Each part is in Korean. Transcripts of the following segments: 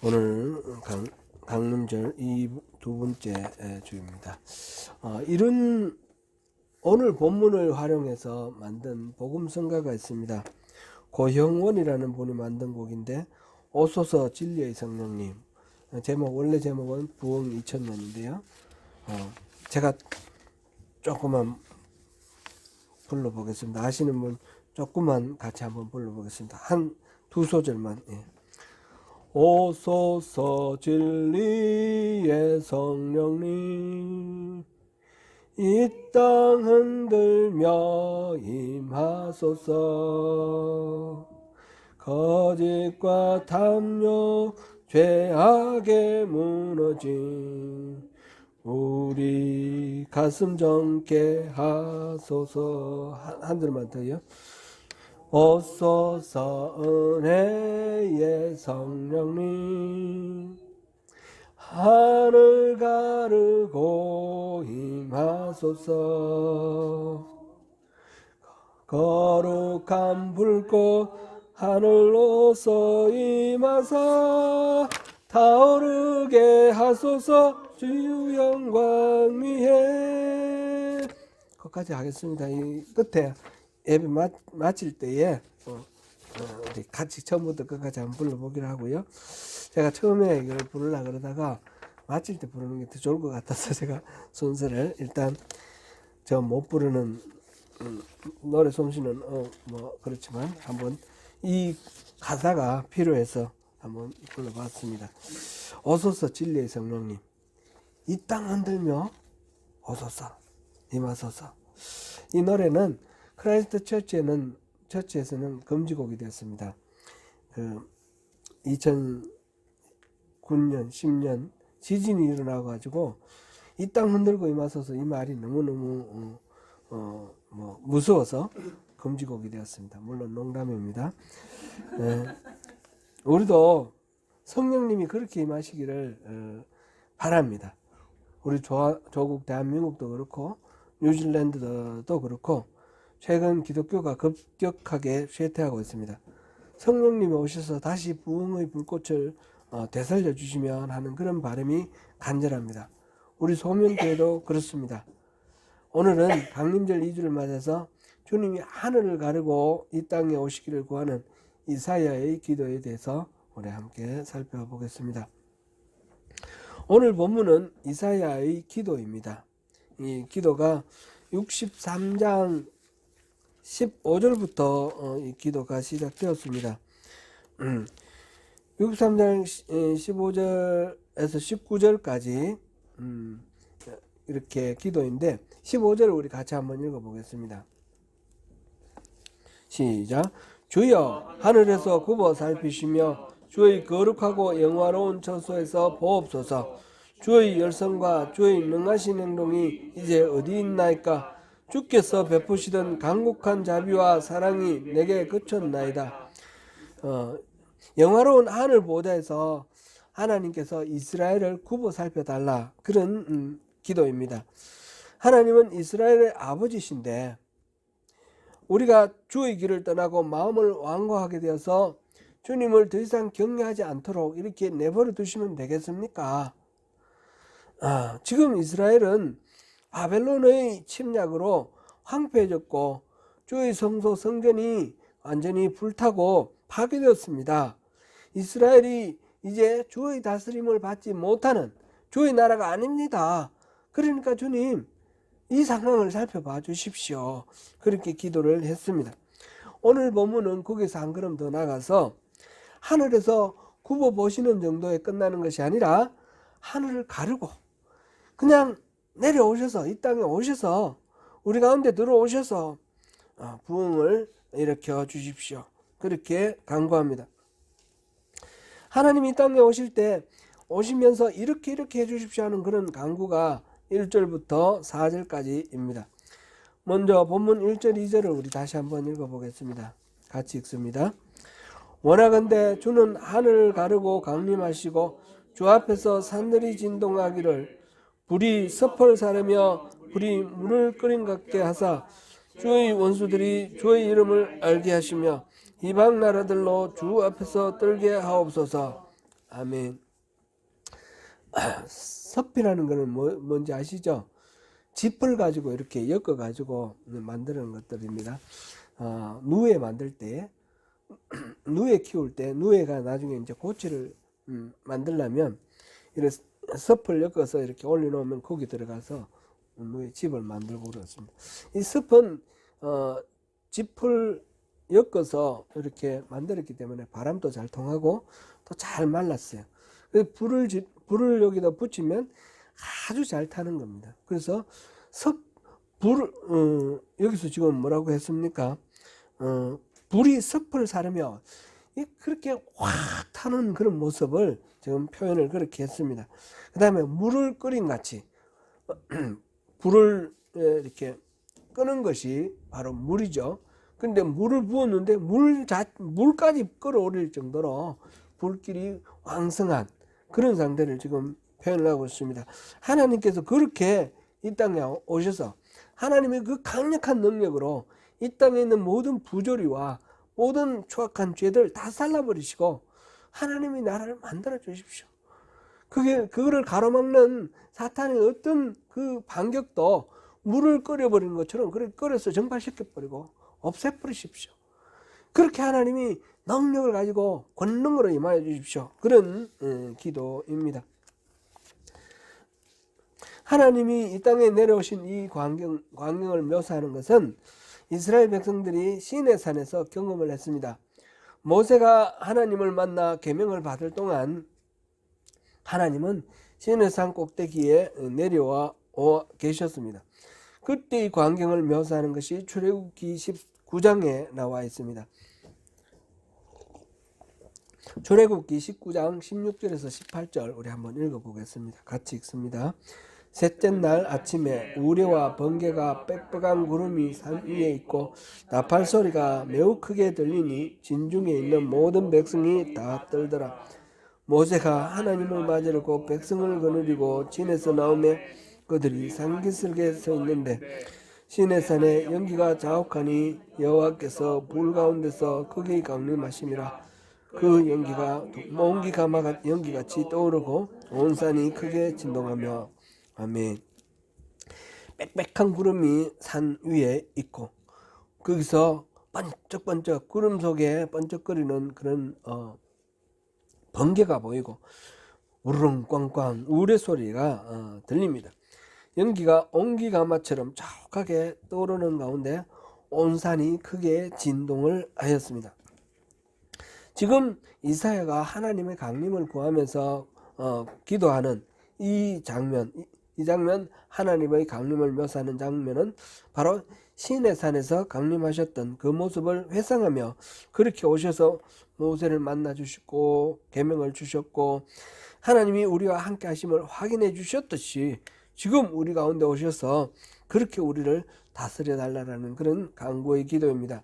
오늘 강림절 두 번째 주입니다. 이런 오늘 본문을 활용해서 만든 복음성가가 있습니다. 고형원이라는 분이 만든 곡인데 오소서 진리의 성령님, 원래 제목은 부흥 2000년인데요. 제가 조금만 불러보겠습니다. 아시는 분 조금만 같이 한번 불러보겠습니다. 두 소절만. 오소서 진리의 성령님, 이 땅 흔들며 임하소서. 거짓과 탐욕 죄악에 무너진 우리 가슴 정케 하소서. 한 절만 더요. 오소서 은혜의 성령님, 하늘 가르고 임하소서. 거룩한 불꽃 하늘로서 임하사 타오르게 하소서. 주의 영광 위에. 거기까지 하겠습니다. 이 끝에 예배 마칠 때에 우리 같이 처음부터 끝까지 한번 불러보기로 하고요. 제가 처음에 이걸 부르려고 그러다가 마칠 때 부르는 게 더 좋을 것 같아서 제가 순서를 일단 저 못 부르는 노래 솜씨는 뭐 그렇지만 한번 이 가사가 필요해서 한번 불러봤습니다. 오소서 진리의 성령님, 이 땅 흔들며 오소서 임하소서. 이 노래는 크라이스트 처치에서는 금지곡이 되었습니다. 2009년, 10년 지진이 일어나가지고 이 땅 흔들고 임하소서, 이 말이 너무너무 무서워서 금지곡이 되었습니다. 물론 농담입니다. 우리도 성령님이 그렇게 임하시기를 바랍니다. 우리 조국 대한민국도 그렇고 뉴질랜드도 그렇고 최근 기독교가 급격하게 쇠퇴하고 있습니다. 성령님이 오셔서 다시 부흥의 불꽃을 되살려 주시면 하는 그런 바람이 간절합니다. 우리 소명교회도 그렇습니다. 오늘은 강림절 2주를 맞아서 주님이 하늘을 가르고 이 땅에 오시기를 구하는 이사야의 기도에 대해서 우리 함께 살펴보겠습니다. 오늘 본문은 이사야의 기도입니다. 이 기도가 63장 15절부터 이 기도가 시작되었습니다. 63장 15절에서 19절까지 이렇게 기도인데 15절을 우리 같이 한번 읽어보겠습니다. 시작. 주여 하늘에서 굽어 살피시며 주의 거룩하고 영화로운 처소에서 보옵소서. 주의 열성과 주의 능하신 행동이 이제 어디 있나이까. 주께서 베푸시던 강국한 자비와 사랑이 내게 그쳤나이다. 영화로운 하늘 보좌에서 하나님께서 이스라엘을 굽어 살펴달라, 그런 기도입니다. 하나님은 이스라엘의 아버지신데 우리가 주의 길을 떠나고 마음을 완고하게 되어서 주님을 더 이상 경외하지 않도록 이렇게 내버려 두시면 되겠습니까? 지금 이스라엘은 바벨론의 침략으로 황폐해졌고 주의 성소 성전이 완전히 불타고 파괴되었습니다. 이스라엘이 이제 주의 다스림을 받지 못하는 주의 나라가 아닙니다. 그러니까 주님, 이 상황을 살펴봐 주십시오. 그렇게 기도를 했습니다. 오늘 본문은 거기서 한 걸음 더 나가서 하늘에서 굽어 보시는 정도에 끝나는 것이 아니라 하늘을 가르고 그냥 내려오셔서 이 땅에 오셔서 우리 가운데 들어오셔서 부흥을 일으켜 주십시오. 그렇게 간구합니다. 하나님이 이 땅에 오실 때 오시면서 이렇게 해주십시오 하는 그런 간구가 1절부터 4절까지입니다. 먼저 본문 1절 2절을 우리 다시 한번 읽어보겠습니다. 같이 읽습니다. 원하건대 주는 하늘을 가르고 강림하시고 주 앞에서 산들이 진동하기를 불이 섭을 사르며 불이 물을 끓인 같게 하사 주의 원수들이 주의 이름을 알게 하시며 이방 나라들로 주 앞에서 떨게 하옵소서. 아멘. 섭이라는 거는 뭔지 아시죠? 짚을 가지고 이렇게 엮어 가지고 만드는 것들입니다. 누에 만들 때, 누에 키울 때, 누에가 나중에 이제 고치를 만들려면 이런 섭을 엮어서 이렇게 올려놓으면 거기 들어가서 누에 집을 만들고 그렇습니다. 이 섭은 짚을 엮어서 이렇게 만들었기 때문에 바람도 잘 통하고 또 잘 말랐어요. 그래서 불을 여기다 붙이면 아주 잘 타는 겁니다. 그래서 여기서 지금 뭐라고 했습니까? 불이 섭을 사르며 그렇게 확 타는 그런 모습을 지금 표현을 그렇게 했습니다. 그 다음에 물을 끓인 같이 불을 이렇게 끄는 것이 바로 물이죠. 근데 물을 부었는데 물까지 끌어올릴 정도로 불길이 왕성한 그런 상태를 지금 표현을 하고 있습니다. 하나님께서 그렇게 이 땅에 오셔서 하나님의 그 강력한 능력으로 이 땅에 있는 모든 부조리와 모든 추악한 죄들 다 잘라버리시고 하나님의 나라를 만들어 주십시오. 그거를 가로막는 사탄의 어떤 그 반격도 물을 끓여버리는 것처럼 그렇게 끓여서 증발시켜버리고 없애버리십시오. 그렇게 하나님이 능력을 가지고 권능으로 임하여 주십시오. 그런 기도입니다. 하나님이 이 땅에 내려오신 이 광경을 묘사하는 것은 이스라엘 백성들이 시내산에서 경험을 했습니다. 모세가 하나님을 만나 계명을 받을 동안 하나님은 시내산 꼭대기에 내려와 계셨습니다. 그때 이 광경을 묘사하는 것이 출애굽기 19장에 나와 있습니다. 출애굽기 19장 16절에서 18절 우리 한번 읽어보겠습니다. 같이 읽습니다. 셋째 날 아침에 우레와 번개가 빽빽한 구름이 산 위에 있고 나팔 소리가 매우 크게 들리니 진중에 있는 모든 백성이 다 떨더라. 모세가 하나님을 맞으려고 백성을 거느리고 진에서 나오매 그들이 상기스럽게 서 있는데 시내산에 연기가 자욱하니 여호와께서 불 가운데서 크게 강림하심이라. 그 연기가 몽기가마 연기같이 떠오르고 온 산이 크게 진동하며 아멘. 빽빽한 구름이 산 위에 있고 거기서 번쩍번쩍 구름 속에 번쩍거리는 그런 번개가 보이고 우르릉 꽝꽝 우레 소리가 들립니다. 연기가 옹기가마처럼 자욱하게 떠오르는 가운데 온 산이 크게 진동을 하였습니다. 지금 이사야가 하나님의 강림을 구하면서 기도하는 이 장면 하나님의 강림을 묘사하는 장면은 바로 시내산에서 강림하셨던 그 모습을 회상하며 그렇게 오셔서 모세를 만나 주시고 계명을 주셨고 하나님이 우리와 함께 하심을 확인해 주셨듯이 지금 우리 가운데 오셔서 그렇게 우리를 다스려 달라는 그런 간구의 기도입니다.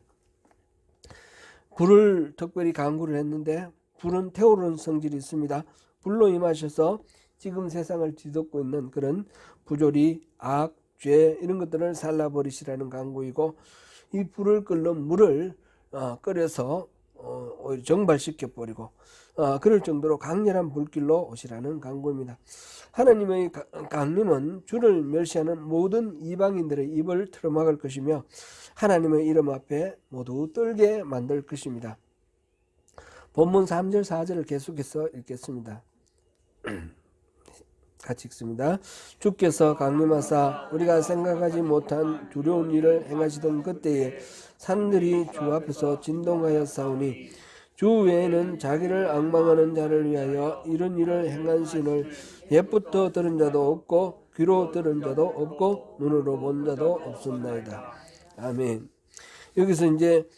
불을 특별히 간구를 했는데 불은 태우는 성질이 있습니다. 불로 임하셔서 지금 세상을 뒤덮고 있는 그런 부조리, 악, 죄 이런 것들을 살라버리시라는 간구이고 이 불을 끓는 물을 끓여서 정발시켜버리고 그럴 정도로 강렬한 불길로 오시라는 간구입니다. 하나님의 강림은 주를 멸시하는 모든 이방인들의 입을 틀어막을 것이며 하나님의 이름 앞에 모두 떨게 만들 것입니다. 본문 3절 4절을 계속해서 읽겠습니다. 같이 읽습니다. 주께서 강림하사 우리가 생각하지 못한 두려운 일을 행하시던 그때에 산들이 주 앞에서 진동하여 싸우니 주 외에는 자기를 앙망하는 자를 위하여 이런 일을 행한 신을 옛부터 들은 자도 없고 귀로 들은 자도 없고 눈으로 본 자도 없었나이다. 아멘. 여기서 이제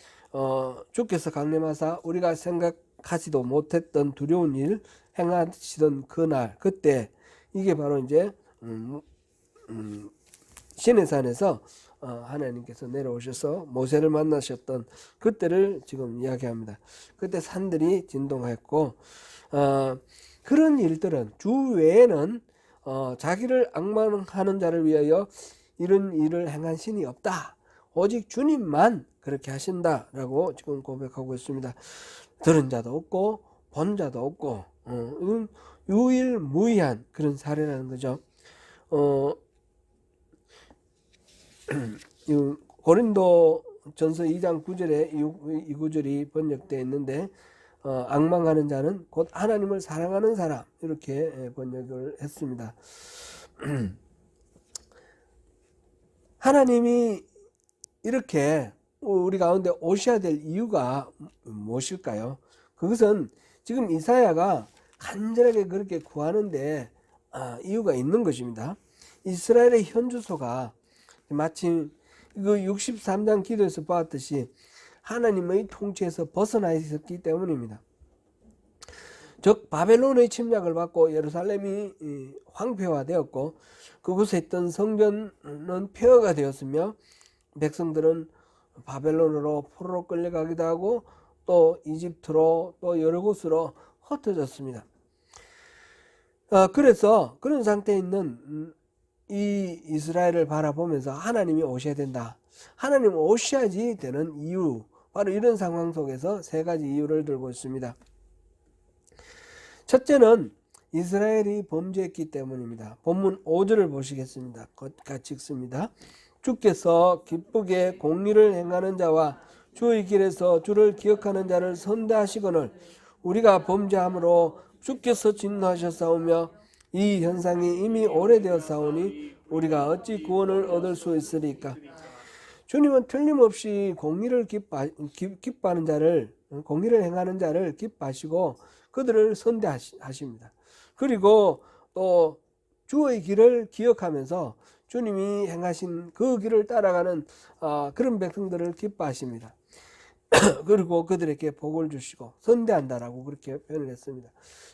주께서 강림하사 우리가 생각하지도 못했던 두려운 일 행하시던 그날 그때 이게 바로 이제 시내산에서 하나님께서 내려오셔서 모세를 만나셨던 그때를 지금 이야기합니다. 그때 산들이 진동했고 그런 일들은 주 외에는 자기를 앙망하는 자를 위하여 이런 일을 행한 신이 없다. 오직 주님만 그렇게 하신다라고 지금 고백하고 있습니다. 들은 자도 없고 본 자도 없고 이건 유일무이한 그런 사례라는 거죠. 고린도 전서 2장 9절에 이 구절이 번역되어 있는데, 앙망하는 자는 곧 하나님을 사랑하는 사람, 이렇게 번역을 했습니다. 하나님이 이렇게 우리 가운데 오셔야 될 이유가 무엇일까요? 그것은 지금 이사야가 간절하게 그렇게 구하는데 이유가 있는 것입니다. 이스라엘의 현주소가 마침 그 63장 기도에서 보았듯이 하나님의 통치에서 벗어나 있었기 때문입니다. 즉 바벨론의 침략을 받고 예루살렘이 황폐화되었고 그곳에 있던 성전은 폐허가 되었으며 백성들은 바벨론으로 포로로 끌려가기도 하고 또 이집트로 또 여러 곳으로 흩어졌습니다. 그래서 그런 상태에 있는 이 이스라엘을 바라보면서 하나님이 오셔야 된다. 하나님 오셔야지 되는 이유, 바로 이런 상황 속에서 세 가지 이유를 들고 있습니다. 첫째는 이스라엘이 범죄했기 때문입니다. 본문 5절을 보시겠습니다. 같이 읽습니다. 주께서 기쁘게 공의를 행하는 자와 주의 길에서 주를 기억하는 자를 선대하시거늘 우리가 범죄함으로 주께서 진노하셨사오며 이 현상이 이미 오래되었사오니 우리가 어찌 구원을 얻을 수 있으리까. 주님은 틀림없이 공의를 기뻐하는 자를, 공의를 행하는 자를 기뻐하시고 그들을 선대하십니다. 그리고 또 주의 길을 기억하면서 주님이 행하신 그 길을 따라가는 그런 백성들을 기뻐하십니다. 그리고 그들에게 복을 주시고 선대한다라고 그렇게 표현을 했습니다.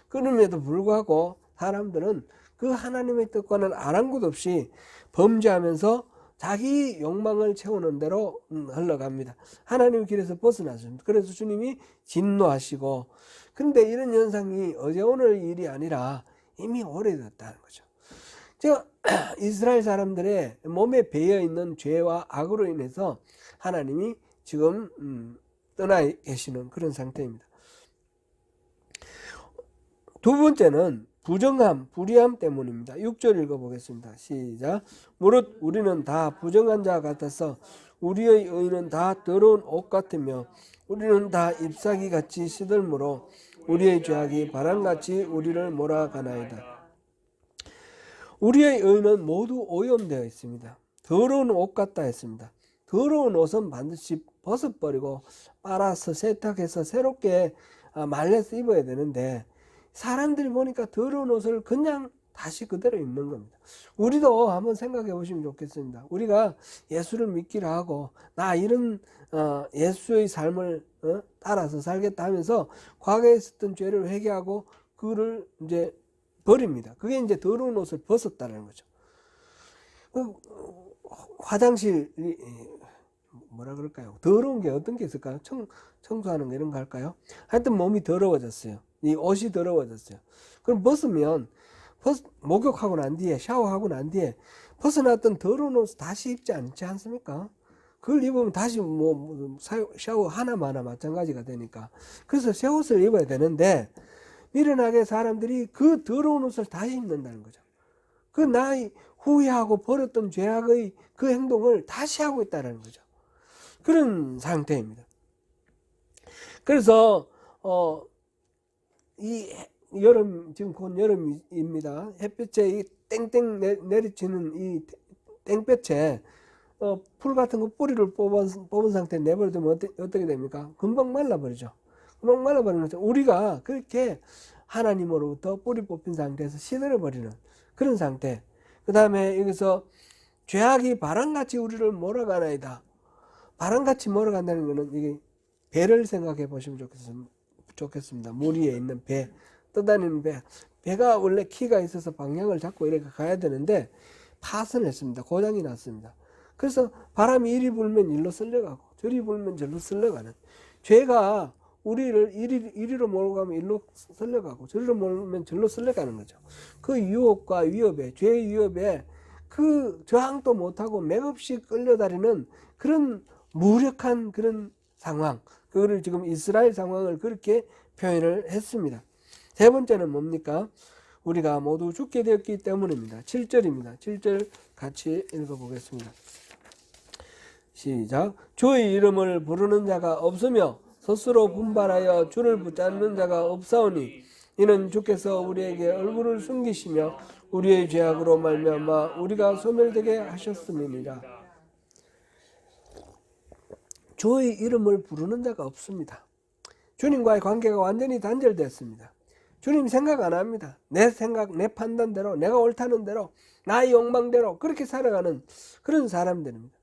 그럼에도 불구하고 사람들은 그 하나님의 뜻과는 아랑곳 없이 범죄하면서 자기 욕망을 채우는 대로 흘러갑니다. 하나님의 길에서 벗어났습니다. 그래서 주님이 진노하시고, 근데 이런 현상이 어제 오늘 일이 아니라 이미 오래됐다는 거죠. 제가 이스라엘 사람들의 몸에 배어 있는 죄와 악으로 인해서 하나님이 지금 떠나 계시는 그런 상태입니다. 두 번째는 부정함, 불의함 때문입니다. 6절 읽어보겠습니다. 시작. 무릇 우리는 다 부정한 자 같아서 우리의 의는 다 더러운 옷 같으며 우리는 다 잎사귀같이 시들므로 우리의 죄악이 바람같이 우리를 몰아가나이다. 우리의 의는 모두 오염되어 있습니다. 더러운 옷 같다 했습니다. 더러운 옷은 반드시 벗어버리고 빨아서 세탁해서 새롭게 말려서 입어야 되는데 사람들이 보니까 더러운 옷을 그냥 다시 그대로 입는 겁니다. 우리도 한번 생각해 보시면 좋겠습니다. 우리가 예수를 믿기로 하고 나 이런 예수의 삶을 따라서 살겠다 하면서 과거에 있었던 죄를 회개하고 그를 이제 버립니다. 그게 이제 더러운 옷을 벗었다는 거죠. 화장실 뭐라 그럴까요? 더러운 게 어떤 게 있을까요? 청소하는 거 이런 거 할까요? 하여튼 몸이 더러워졌어요. 이 옷이 더러워졌어요. 그럼 벗으면 목욕하고 난 뒤에 샤워하고 난 뒤에 벗어났던 더러운 옷을 다시 입지 않지 않습니까? 그걸 입으면 다시 샤워 하나마나 마찬가지가 되니까. 그래서 새 옷을 입어야 되는데 미련하게 사람들이 그 더러운 옷을 다시 입는다는 거죠. 그 나의 후회하고 버렸던 죄악의 그 행동을 다시 하고 있다는 거죠. 그런 상태입니다. 그래서 이 여름, 지금 곧 여름입니다. 햇볕에 이 땡땡 내리치는 이 땡볕에 풀 같은 거 뿌리를 뽑은 상태에 내버려두면 어떻게 됩니까? 금방 말라버리죠. 금방 말라버리는 거죠. 우리가 그렇게 하나님으로부터 뿌리 뽑힌 상태에서 시들어버리는 그런 상태. 그 다음에 여기서 죄악이 바람같이 우리를 몰아가나이다. 바람같이 몰아간다는 것은 이게 배를 생각해 보시면 좋겠습니다. 물 위에 있는 배, 떠다니는 배. 배가 원래 키가 있어서 방향을 잡고 이렇게 가야 되는데 파손했습니다. 고장이 났습니다. 그래서 바람이 이리 불면 일로 쓸려가고 저리 불면 저리로 쓸려가는, 죄가 우리를 이리로 몰고 가면 일로 쓸려가고 저리로 몰면 저리로 쓸려가는 거죠. 그 유혹과 위협에, 죄의 위협에 그 저항도 못하고 맥없이 끌려다니는 그런 무력한 그런 상황, 그거를 지금 이스라엘 상황을 그렇게 표현을 했습니다. 세 번째는 뭡니까? 우리가 모두 죽게 되었기 때문입니다. 7절입니다. 7절 같이 읽어보겠습니다. 시작. 주의 이름을 부르는 자가 없으며 스스로 분발하여 주를 붙잡는 자가 없사오니 이는 주께서 우리에게 얼굴을 숨기시며 우리의 죄악으로 말미암아 우리가 소멸되게 하셨음이니라. 주의 이름을 부르는 자가 없습니다. 주님과의 관계가 완전히 단절됐습니다. 주님 생각 안 합니다. 내 생각, 내 판단대로, 내가 옳다는 대로, 나의 욕망대로 그렇게 살아가는 그런 사람들입니다.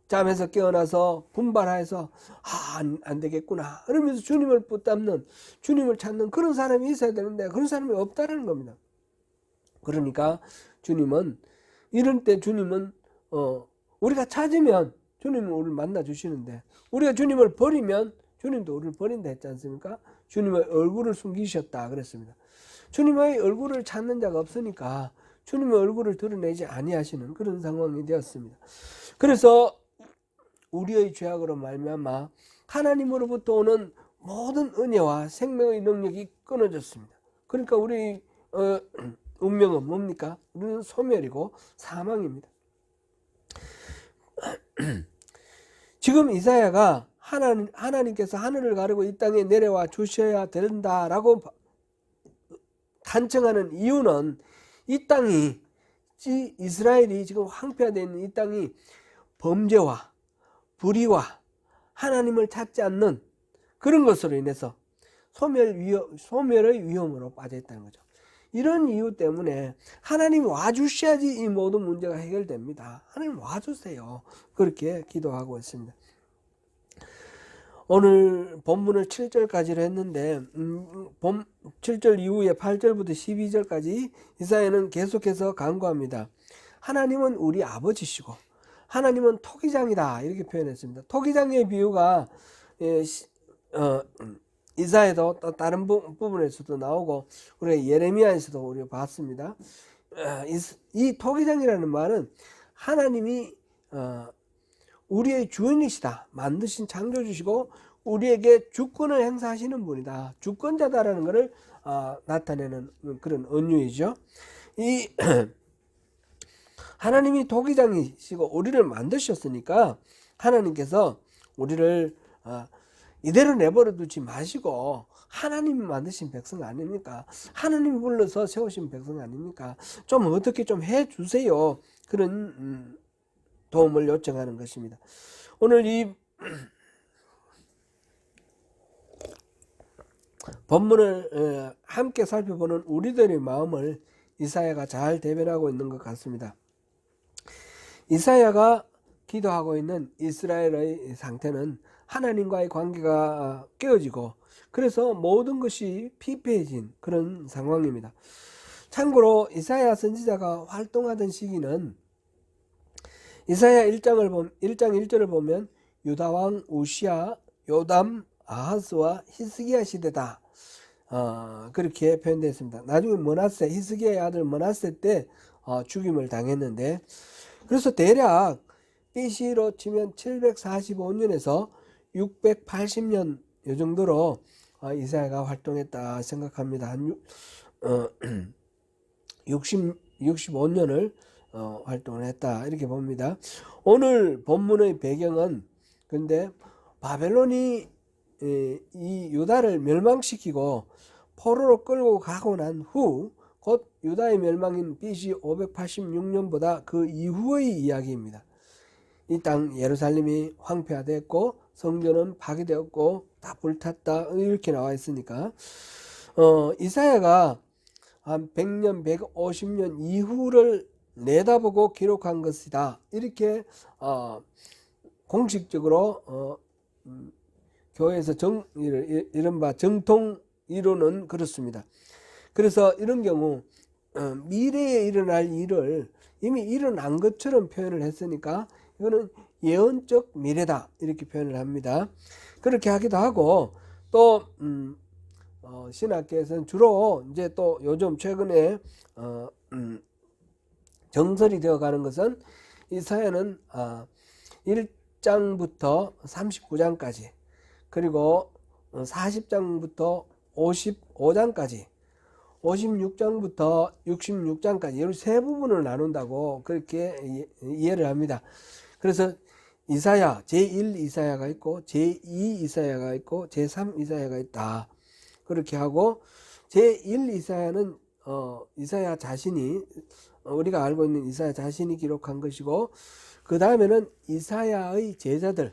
잠에서 깨어나서 분발해서 안 되겠구나 그러면서 주님을 붙잡는, 주님을 찾는 그런 사람이 있어야 되는데 그런 사람이 없다는 겁니다. 그러니까 주님은, 이런 때 주님은 우리가 찾으면 주님은 우리를 만나 주시는데, 우리가 주님을 버리면 주님도 우리를 버린다 했지 않습니까? 주님의 얼굴을 숨기셨다 그랬습니다. 주님의 얼굴을 찾는 자가 없으니까 주님의 얼굴을 드러내지 아니하시는 그런 상황이 되었습니다. 그래서 우리의 죄악으로 말미암아 하나님으로부터 오는 모든 은혜와 생명의 능력이 끊어졌습니다. 그러니까 우리 운명은 뭡니까? 우리는 소멸이고 사망입니다. 지금 이사야가 하나님께서 하늘을 가르고 이 땅에 내려와 주셔야 된다라고 간청하는 이유는, 이 땅이, 이스라엘이 지금 황폐화되어 있는 이 땅이 범죄와 불의와 하나님을 찾지 않는 그런 것으로 인해서 소멸의 위험으로 빠져 있다는 거죠. 이런 이유 때문에 하나님 와주셔야지 이 모든 문제가 해결됩니다. 하나님 와주세요. 그렇게 기도하고 있습니다. 오늘 본문을 7절까지로 했는데 7절 이후에 8절부터 12절까지 이사야는 계속해서 간구합니다. 하나님은 우리 아버지시고 하나님은 토기장이다 이렇게 표현했습니다. 토기장의 비유가 이사야도 또 다른 부분에서도 나오고 우리 예레미야에서도 우리가 봤습니다. 이 토기장이라는 말은 하나님이 우리의 주인이시다, 만드신 창조주시고 우리에게 주권을 행사하시는 분이다, 주권자다라는 것을 나타내는 그런 은유이죠. 이 하나님이 토기장이시고 우리를 만드셨으니까 하나님께서 우리를 이대로 내버려 두지 마시고, 하나님이 만드신 백성 아닙니까? 하나님이 불러서 세우신 백성 아닙니까? 좀 어떻게 좀 해주세요. 그런 도움을 요청하는 것입니다. 오늘 이 본문을 함께 살펴보는 우리들의 마음을 이사야가 잘 대변하고 있는 것 같습니다. 이사야가 기도하고 있는 이스라엘의 상태는 하나님과의 관계가 깨어지고 그래서 모든 것이 피폐해진 그런 상황입니다. 참고로 이사야 선지자가 활동하던 시기는 이사야 1장 1절을 보면 유다왕 우시야, 요담, 아하스와 히스기야 시대다 그렇게 표현되어 있습니다. 나중에 히스기야의 아들 머나세 때 죽임을 당했는데, 그래서 대략 BC로 치면 745년에서 680년 이 정도로 이사야가 활동했다 생각합니다. 한 65년을 활동을 했다 이렇게 봅니다. 오늘 본문의 배경은 근데 바벨론이 이 유다를 멸망시키고 포로로 끌고 가고 난 후 곧 유다의 멸망인 BC 586년보다 그 이후의 이야기입니다. 이 땅 예루살렘이 황폐화됐고 성전은 파괴되었고 다 불탔다 이렇게 나와 있으니까 이사야가 한 100년 150년 이후를 내다보고 기록한 것이다 이렇게 공식적으로 교회에서 이른바 정통 이론은 그렇습니다. 그래서 이런 경우 미래에 일어날 일을 이미 일어난 것처럼 표현을 했으니까 이거는 예언적 미래다 이렇게 표현을 합니다. 그렇게 하기도 하고 또 신학계에서는 주로 이제 또 요즘 최근에 정설이 되어가는 것은 이사야는 1장부터 39장까지 그리고 40장부터 55장까지 56장부터 66장까지 이 세 부분을 나눈다고 그렇게 이해를 합니다. 그래서 이사야, 제1 이사야가 있고 제2 이사야가 있고 제3 이사야가 있다. 그렇게 하고 제1 이사야는 이사야 자신이 우리가 알고 있는 이사야 자신이 기록한 것이고, 그 다음에는 이사야의 제자들,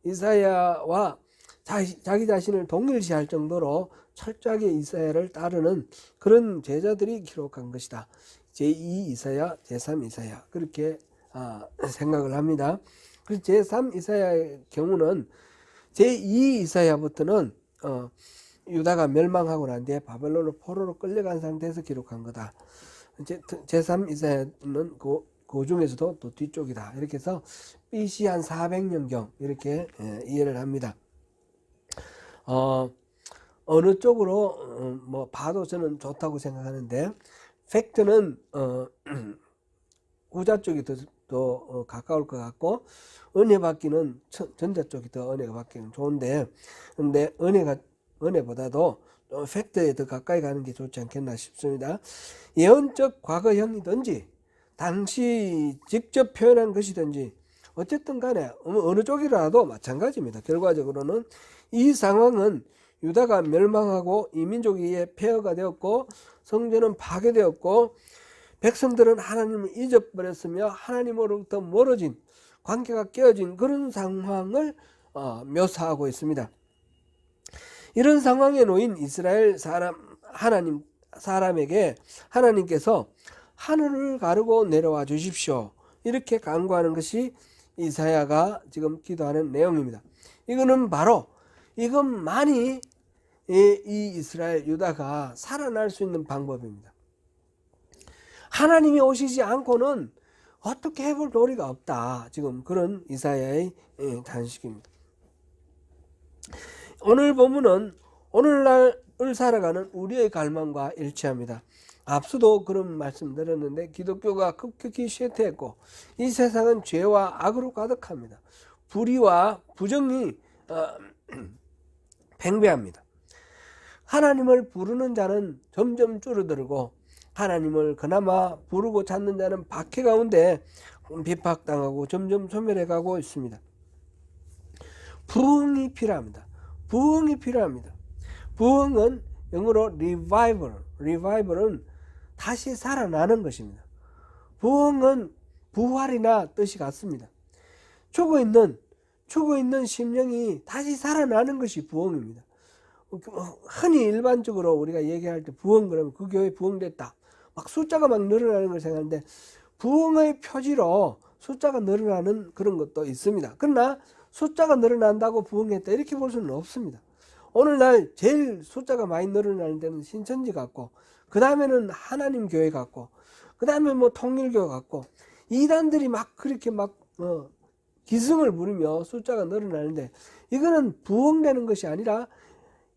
이사야와 자기 자신을 동일시할 정도로 철저하게 이사야를 따르는 그런 제자들이 기록한 것이다. 제2 이사야, 제3 이사야 그렇게 생각을 합니다. 그래서 제3 이사야의 경우는 제2 이사야부터는 유다가 멸망하고 난 뒤에 바벨론으로 포로로 끌려간 상태에서 기록한 거다. 제3 이사야는 그 중에서도 또 뒤쪽이다. 이렇게 해서 BC 한 400년경 이렇게 이해를 합니다. 어느 쪽으로 뭐 봐도 저는 좋다고 생각하는데, 팩트는 후자 쪽이 더 가까울 것 같고, 은혜 받기는 전자 쪽이 더 은혜가 받기는 좋은데, 근데 은혜보다도 팩트에 더 가까이 가는 게 좋지 않겠나 싶습니다. 예언적 과거형이든지 당시 직접 표현한 것이든지 어쨌든 간에 어느 쪽이라도 마찬가지입니다. 결과적으로는 이 상황은 유다가 멸망하고 이민족에 의해 폐허가 되었고 성전은 파괴되었고 백성들은 하나님을 잊어버렸으며 하나님으로부터 멀어진 관계가 깨어진 그런 상황을 묘사하고 있습니다. 이런 상황에 놓인 이스라엘 사람에게 하나님께서 하늘을 가르고 내려와 주십시오. 이렇게 간구하는 것이 이사야가 지금 기도하는 내용입니다. 이거는 바로 이것만이 이 이스라엘 유다가 살아날 수 있는 방법입니다. 하나님이 오시지 않고는 어떻게 해볼 도리가 없다. 지금 그런 이사야의 단식입니다. 오늘 본문은 오늘날을 살아가는 우리의 갈망과 일치합니다. 앞서도 그런 말씀 드렸는데 기독교가 급격히 쇠퇴했고 이 세상은 죄와 악으로 가득합니다. 불의와 부정이 팽배합니다. 하나님을 부르는 자는 점점 줄어들고 하나님을 그나마 부르고 찾는 자는 박해 가운데 비박당하고 점점 소멸해가고 있습니다. 부흥이 필요합니다. 부흥이 필요합니다. 부흥은 영어로 revival은 다시 살아나는 것입니다. 부흥은 부활이나 뜻이 같습니다. 죽어있는 심령이 다시 살아나는 것이 부흥입니다. 흔히 일반적으로 우리가 얘기할 때 부흥 그러면 그 교회 부흥됐다. 막 숫자가 막 늘어나는 걸 생각하는데 부흥의 표지로 숫자가 늘어나는 그런 것도 있습니다. 그러나 숫자가 늘어난다고 부흥했다 이렇게 볼 수는 없습니다. 오늘날 제일 숫자가 많이 늘어나는 데는 신천지 같고 그 다음에는 하나님 교회 같고 그 다음에 뭐 통일교 같고 이단들이 막 그렇게 막 기승을 부리며 숫자가 늘어나는데 이거는 부흥되는 것이 아니라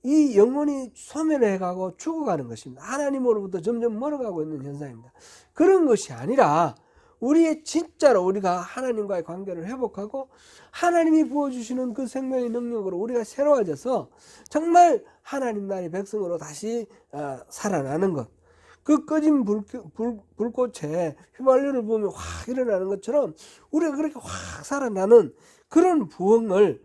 이 영혼이 소멸해가고 죽어가는 것입니다. 하나님으로부터 점점 멀어가고 있는 현상입니다. 그런 것이 아니라 우리의 진짜로 우리가 하나님과의 관계를 회복하고 하나님이 부어주시는 그 생명의 능력으로 우리가 새로워져서 정말 하나님 나라의 백성으로 다시 살아나는 것. 그 꺼진 불꽃에 휘발유를 부으면 확 일어나는 것처럼 우리가 그렇게 확 살아나는 그런 부흥을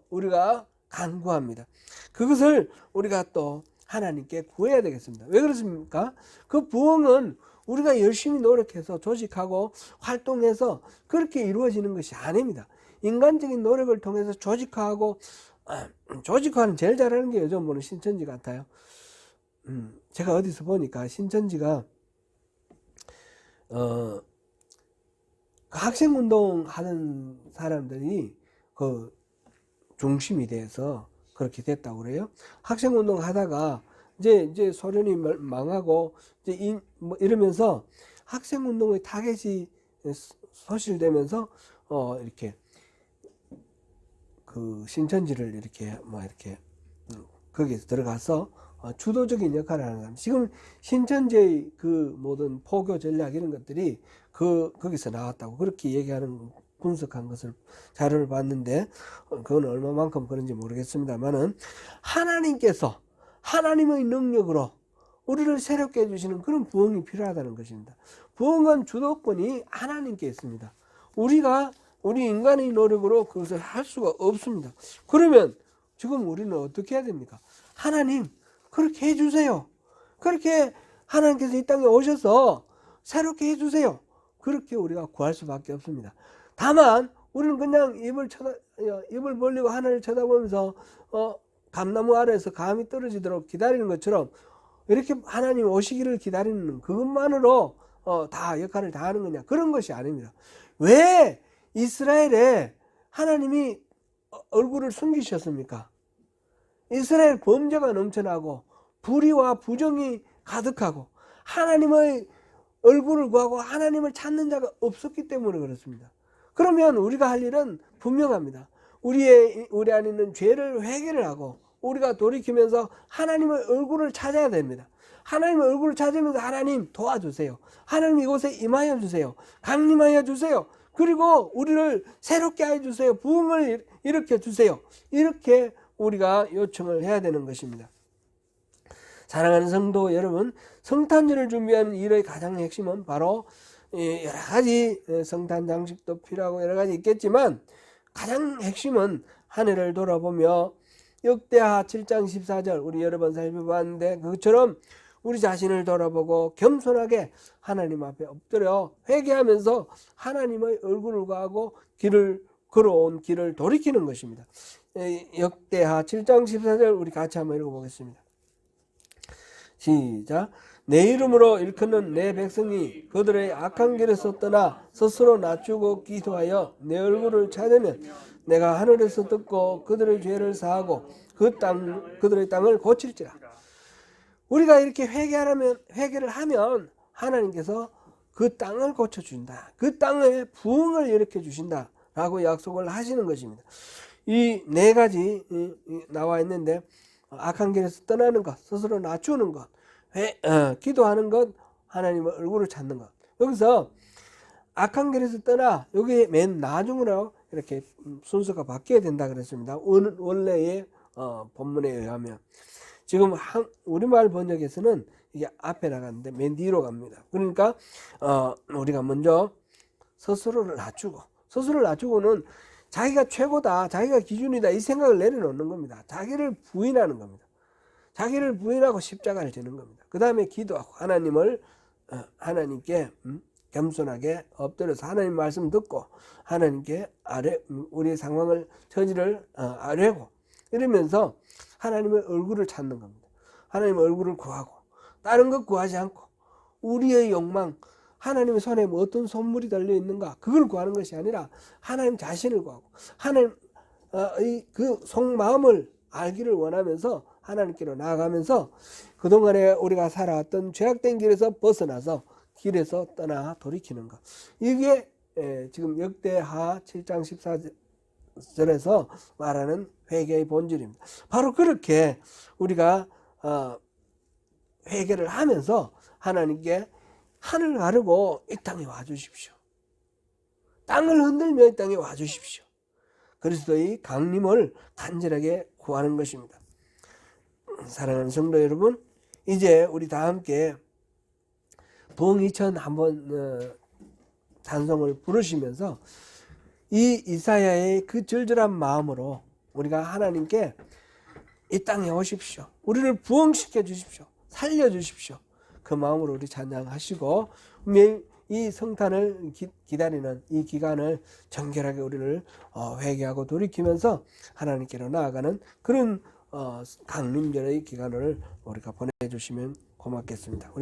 우리가 간구합니다. 그것을 우리가 또 하나님께 구해야 되겠습니다. 왜 그렇습니까? 그 부흥은 우리가 열심히 노력해서 조직하고 활동해서 그렇게 이루어지는 것이 아닙니다. 인간적인 노력을 통해서 조직화하고 조직화는 제일 잘하는 게 요즘 보는 신천지 같아요. 제가 어디서 보니까 신천지가 학생운동 하는 사람들이 그 중심이 돼서 그렇게 됐다고 그래요. 학생운동 하다가 이제 소련이 망하고 이제 이러면서 학생운동의 타겟이 소실되면서 이렇게 그 신천지를 이렇게 거기에 들어가서 주도적인 역할을 하는 사람. 지금 신천지의 그 모든 포교 전략 이런 것들이 거기서 나왔다고 그렇게 얘기하는 분석한 것을 자료를 봤는데 그건 얼마만큼 그런지 모르겠습니다만은 하나님께서 하나님의 능력으로 우리를 새롭게 해주시는 그런 부흥이 필요하다는 것입니다. 부흥은 주도권이 하나님께 있습니다. 우리 인간의 노력으로 그것을 할 수가 없습니다. 그러면 지금 우리는 어떻게 해야 됩니까? 하나님 그렇게 해주세요. 그렇게 하나님께서 이 땅에 오셔서 새롭게 해주세요. 그렇게 우리가 구할 수밖에 없습니다. 다만 우리는 그냥 입을 벌리고 하늘을 쳐다보면서 감나무 아래에서 감이 떨어지도록 기다리는 것처럼 이렇게 하나님 오시기를 기다리는 그것만으로 다 역할을 다 하는 거냐, 그런 것이 아닙니다. 왜 이스라엘에 하나님이 얼굴을 숨기셨습니까? 이스라엘 범죄가 넘쳐나고 불의와 부정이 가득하고 하나님의 얼굴을 구하고 하나님을 찾는 자가 없었기 때문에 그렇습니다. 그러면 우리가 할 일은 분명합니다. 우리 안에 있는 죄를 회개를 하고 우리가 돌이키면서 하나님의 얼굴을 찾아야 됩니다. 하나님의 얼굴을 찾으면서 하나님 도와주세요. 하나님 이곳에 임하여 주세요. 강림하여 주세요. 그리고 우리를 새롭게 해주세요. 부흥을 일으켜 주세요. 이렇게 우리가 요청을 해야 되는 것입니다. 사랑하는 성도 여러분, 성탄절을 준비하는 일의 가장 핵심은 바로 여러 가지 성탄 장식도 필요하고 여러 가지 있겠지만 가장 핵심은 한 해를 돌아보며 역대하 7장 14절 우리 여러 번 살펴봤는데 그것처럼 우리 자신을 돌아보고 겸손하게 하나님 앞에 엎드려 회개하면서 하나님의 얼굴을 구하고 걸어온 길을 돌이키는 것입니다. 역대하 7장 14절 우리 같이 한번 읽어보겠습니다. 시작. 내 이름으로 일컫는 내 백성이 그들의 악한 길에서 떠나 스스로 낮추고 기도하여 내 얼굴을 찾으면 내가 하늘에서 듣고 그들의 죄를 사하고 그들의 땅을 고칠지라. 우리가 이렇게 회개를 하면 하나님께서 그 땅을 고쳐준다. 그 땅에 부흥을 일으켜 주신다 라고 약속을 하시는 것입니다. 이 네 가지 나와 있는데 악한 길에서 떠나는 것, 스스로 낮추는 것, 기도하는 것, 하나님의 얼굴을 찾는 것. 여기서 악한 길에서 떠나 여기 맨 나중으로 이렇게 순서가 바뀌어야 된다 그랬습니다. 원래의 본문에 의하면 지금 우리말 번역에서는 이게 앞에 나갔는데 맨 뒤로 갑니다. 그러니까 우리가 먼저 스스로를 낮추고는 자기가 최고다, 자기가 기준이다 이 생각을 내려놓는 겁니다. 자기를 부인하는 겁니다. 자기를 부인하고 십자가를 지는 겁니다. 그 다음에 기도하고 하나님께 겸손하게 엎드려서 하나님 말씀 듣고 하나님께 우리의 상황을 처지를 아뢰고 이러면서 하나님의 얼굴을 찾는 겁니다. 하나님의 얼굴을 구하고 다른 것 구하지 않고 우리의 욕망, 하나님의 손에 뭐 어떤 선물이 달려있는가 그걸 구하는 것이 아니라 하나님 자신을 구하고 하나님 그 속마음을 알기를 원하면서 하나님께로 나아가면서 그동안에 우리가 살아왔던 죄악된 길에서 벗어나서 길에서 떠나 돌이키는 것. 이게 지금 역대하 7장 14절에서 말하는 회개의 본질입니다. 바로 그렇게 우리가 회개를 하면서 하나님께 하늘 가르고 이 땅에 와주십시오. 땅을 흔들며 이 땅에 와주십시오. 그리스도의 강림을 간절하게 구하는 것입니다. 사랑하는 성도 여러분, 이제 우리 다 함께 부흥 2000 한번 찬송을 부르시면서 이 이사야의 그 절절한 마음으로 우리가 하나님께 이 땅에 오십시오. 우리를 부흥시켜 주십시오. 살려 주십시오. 그 마음으로 우리 찬양하시고 매일 이 성탄을 기다리는 이 기간을 정결하게 우리를 회개하고 돌이키면서 하나님께로 나아가는 그런 강림절의 기간을 우리가 보내주시면 고맙겠습니다.